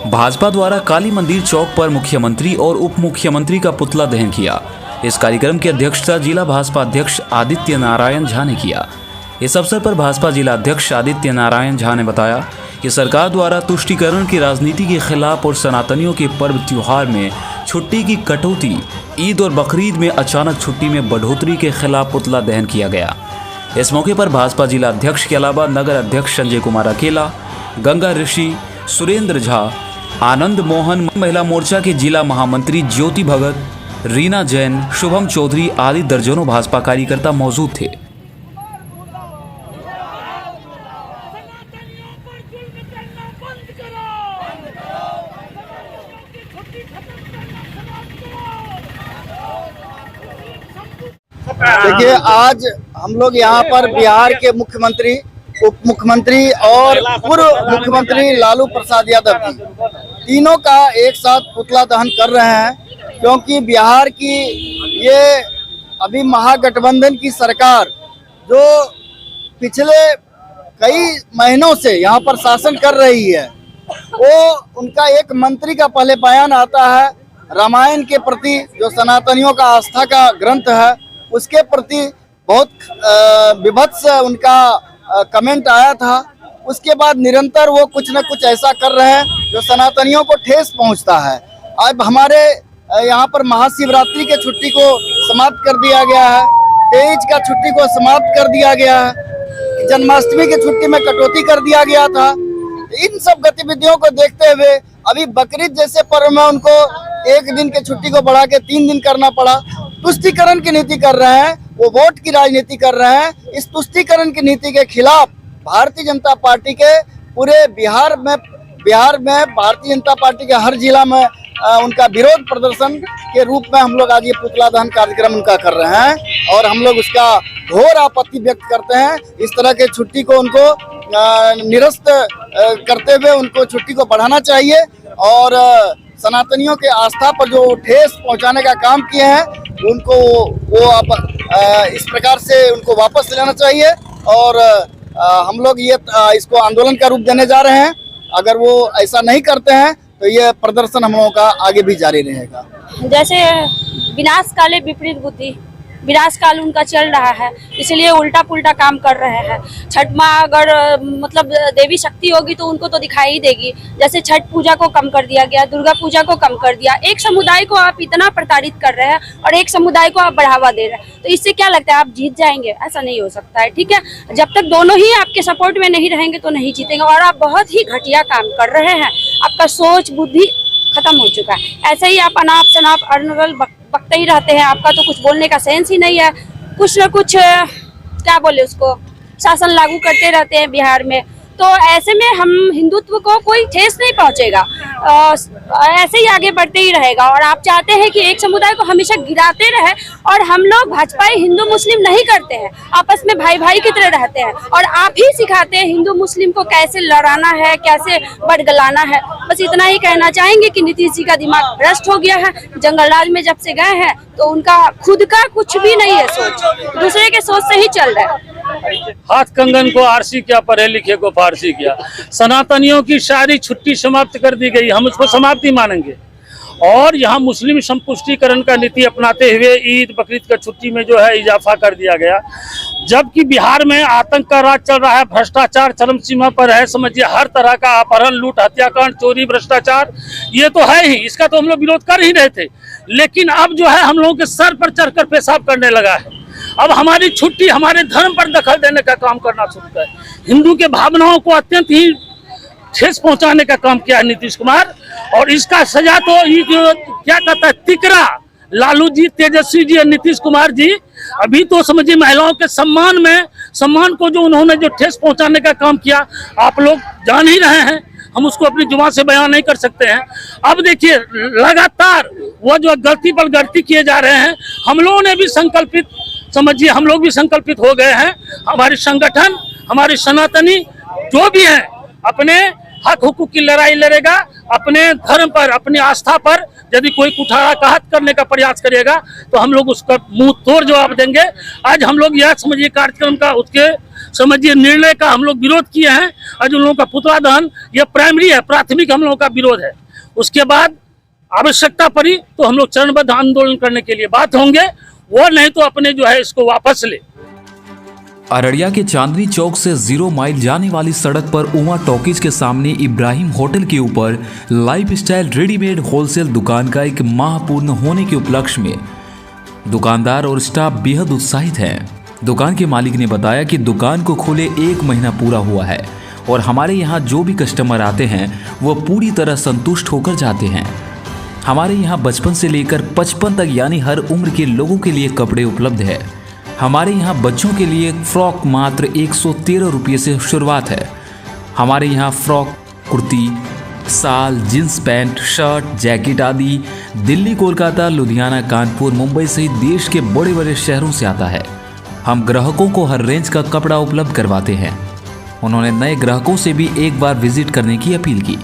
भाजपा द्वारा काली मंदिर चौक पर मुख्यमंत्री और उप मुख्यमंत्री का पुतला दहन किया। इस कार्यक्रम की अध्यक्षता जिला भाजपा अध्यक्ष आदित्य नारायण झा ने किया। इस अवसर पर भाजपा जिला अध्यक्ष आदित्य नारायण झा ने बताया कि सरकार द्वारा तुष्टीकरण की राजनीति के खिलाफ और सनातनियों के पर्व त्योहार में छुट्टी की कटौती, ईद और बकरीद में अचानक छुट्टी में बढ़ोतरी के खिलाफ पुतला दहन किया गया। इस मौके पर भाजपा जिला अध्यक्ष के अलावा नगर अध्यक्ष संजय कुमार अकेला, गंगा ऋषि, सुरेंद्र झा, आनंद मोहन, महिला मोर्चा के जिला महामंत्री ज्योति भगत, रीना जैन, शुभम चौधरी आदि दर्जनों भाजपा कार्यकर्ता मौजूद थे। देखिए, आज हम लोग यहाँ पर बिहार के मुख्यमंत्री, उप मुख्यमंत्री और पूर्व मुख्यमंत्री लालू प्रसाद यादव जी तीनों का एक साथ पुतला दहन कर रहे हैं, क्योंकि बिहार की ये अभी महागठबंधन की सरकार जो पिछले कई महीनों से यहाँ पर शासन कर रही है, वो उनका एक मंत्री का पहले बयान आता है रामायण के प्रति, जो सनातनियों का आस्था का ग्रंथ है, उसके प्रति बहुत विभत्स उनका कमेंट आया था। उसके बाद निरंतर वो कुछ न कुछ ऐसा कर रहे हैं जो सनातनियों को ठेस पहुंचता है। अब हमारे यहाँ पर महाशिवरात्रि के छुट्टी को समाप्त कर दिया गया है, तीज का छुट्टी को समाप्त कर दिया गया है, जन्माष्टमी की छुट्टी में कटौती कर दिया गया था। इन सब गतिविधियों को देखते हुए अभी बकरीद जैसे पर्व में उनको एक दिन की छुट्टी को बढ़ा के 3 दिन करना पड़ा। तुष्टीकरण की नीति कर रहे हैं, वो वोट की राजनीति कर रहे हैं। इस तुष्टीकरण की नीति के खिलाफ भारतीय जनता पार्टी के पूरे बिहार में भारतीय जनता पार्टी के हर जिला में उनका विरोध प्रदर्शन के रूप में हम लोग आज ये पुतला दहन कार्यक्रम उनका कर रहे हैं और हम लोग उसका घोर आपत्ति व्यक्त करते हैं। इस तरह के छुट्टी को उनको निरस्त करते हुए उनको छुट्टी को बढ़ाना चाहिए और सनातनियों के आस्था पर जो ठेस पहुंचाने का काम किए हैं उनको वो अब इस प्रकार से उनको वापस लेना चाहिए और हम लोग ये इसको आंदोलन का रूप देने जा रहे हैं। अगर वो ऐसा नहीं करते हैं तो ये प्रदर्शन हम लोगों का आगे भी जारी रहेगा। जैसे विनाश काले विपरीत बुद्धि, विनाश काल उनका चल रहा है, इसलिए उल्टा पुल्टा काम कर रहे हैं। छठ माँ अगर मतलब देवी शक्ति होगी तो उनको तो दिखाई ही देगी। जैसे छठ पूजा को कम कर दिया गया, दुर्गा पूजा को कम कर दिया। एक समुदाय को आप इतना प्रताड़ित कर रहे हैं और एक समुदाय को आप बढ़ावा दे रहे हैं, तो इससे क्या लगता है आप जीत जाएंगे? ऐसा नहीं हो सकता है, ठीक है। जब तक दोनों ही आपके सपोर्ट में नहीं रहेंगे तो नहीं जीतेंगे। और आप बहुत ही घटिया काम कर रहे हैं, आपका सोच बुद्धि खत्म हो चुका है। ऐसे ही आप अनाप शनाप अनर्गल बकते ही रहते हैं, आपका तो कुछ बोलने का सेंस ही नहीं है। कुछ न कुछ क्या बोले उसको, शासन लागू करते रहते हैं बिहार में। तो ऐसे में हम हिंदुत्व को कोई ठेस नहीं पहुंचेगा, ऐसे ही आगे बढ़ते ही रहेगा। और आप चाहते हैं कि एक समुदाय को हमेशा गिराते रहे, और हम लोग भाजपाई हिंदू मुस्लिम नहीं करते हैं, आपस में भाई भाई की तरह रहते हैं। और आप ही सिखाते हैं हिंदू मुस्लिम को कैसे लड़ाना है, कैसे बड़गलाना है। बस इतना ही कहना चाहेंगे कि नीतीश जी का दिमाग भ्रष्ट हो गया है। जंगल राज में जब से गए हैं तो उनका खुद का कुछ भी नहीं है, सोच दूसरे के सोच से ही चल रहा है। हाथ कंगन को आरसी किया, पढ़े लिखे को फारसी किया। सनातनियों की सारी छुट्टी समाप्त कर दी गई, हम उसको समाप्ति मानेंगे। और यहाँ मुस्लिम संपुष्टीकरण का नीति अपनाते हुए ईद बकरीद का छुट्टी में जो है इजाफा कर दिया गया, जबकि बिहार में आतंक का राज चल रहा है, भ्रष्टाचार चरम सीमा पर है। समझिए हर तरह का अपहरण, लूट, हत्याकांड, चोरी, भ्रष्टाचार ये तो है ही, इसका तो हम लोग विरोध कर ही रहे थे। लेकिन अब जो है हम लोगों के सर पर चढ़कर पेशाब करने लगा है। अब हमारी छुट्टी हमारे धर्म पर दखल देने का काम करना शुरू किया है। हिंदू के भावनाओं को अत्यंत ही ठेस पहुंचाने का काम किया है नीतीश कुमार। और इसका सजा तो ये जो क्या कहता है तिकरा लालू जी, तेजस्वी जी और नीतीश कुमार जी, अभी तो समझिए महिलाओं के सम्मान को जो उन्होंने जो ठेस पहुंचाने का काम किया आप लोग जान ही रहे हैं। हम उसको अपनी जुबान से बयान नहीं कर सकते हैं। अब देखिए लगातार वो जो गलती पर गलती किए जा रहे हैं, हम लोगों ने भी संकल्पित, समझिए हम लोग भी संकल्पित हो गए हैं। हमारी संगठन, हमारी सनातनी जो भी है अपने हक हुकूक की लड़ाई लड़ेगा, अपने धर्म पर, अपनी आस्था पर यदि कोई कुठाराघात करने का प्रयास करेगा तो हम लोग उसका मुंह तोड़ जवाब देंगे। आज हम लोग यह समझिए कार्यक्रम का उसके समझिए निर्णय का हम लोग विरोध किए हैं। आज उन लोगों का पुतला दहन यह प्राइमरी है, प्राथमिक हम लोगों का विरोध है। उसके बाद आवश्यकता पड़ी तो हम लोग चरणबद्ध आंदोलन करने के लिए बात होंगे, वो नहीं तो अपने जो है इसको वापस ले। अररिया के चांदनी चौक से 0 माइल जाने वाली सड़क पर उमा टॉकीज के सामने इब्राहिम होटल के ऊपर लाइफस्टाइल रेडीमेड होलसेल दुकान का एक माह पूर्ण होने के उपलक्ष्य में दुकानदार और स्टाफ बेहद उत्साहित हैं। दुकान के मालिक ने बताया कि दुकान को खोले 1 महीना पूरा हुआ है और हमारे यहाँ जो भी कस्टमर आते हैं वो पूरी तरह संतुष्ट होकर जाते हैं। हमारे यहाँ बचपन से लेकर 55 तक यानी हर उम्र के लोगों के लिए कपड़े उपलब्ध है। हमारे यहाँ बच्चों के लिए फ्रॉक मात्र 113 रुपये से शुरुआत है। हमारे यहाँ फ्रॉक, कुर्ती, साल, जींस पैंट, शर्ट, जैकेट आदि दिल्ली, कोलकाता, लुधियाना, कानपुर, मुंबई सहित देश के बड़े बड़े शहरों से आता है। हम ग्राहकों को हर रेंज का कपड़ा उपलब्ध करवाते हैं। उन्होंने नए ग्राहकों से भी एक बार विजिट करने की अपील की।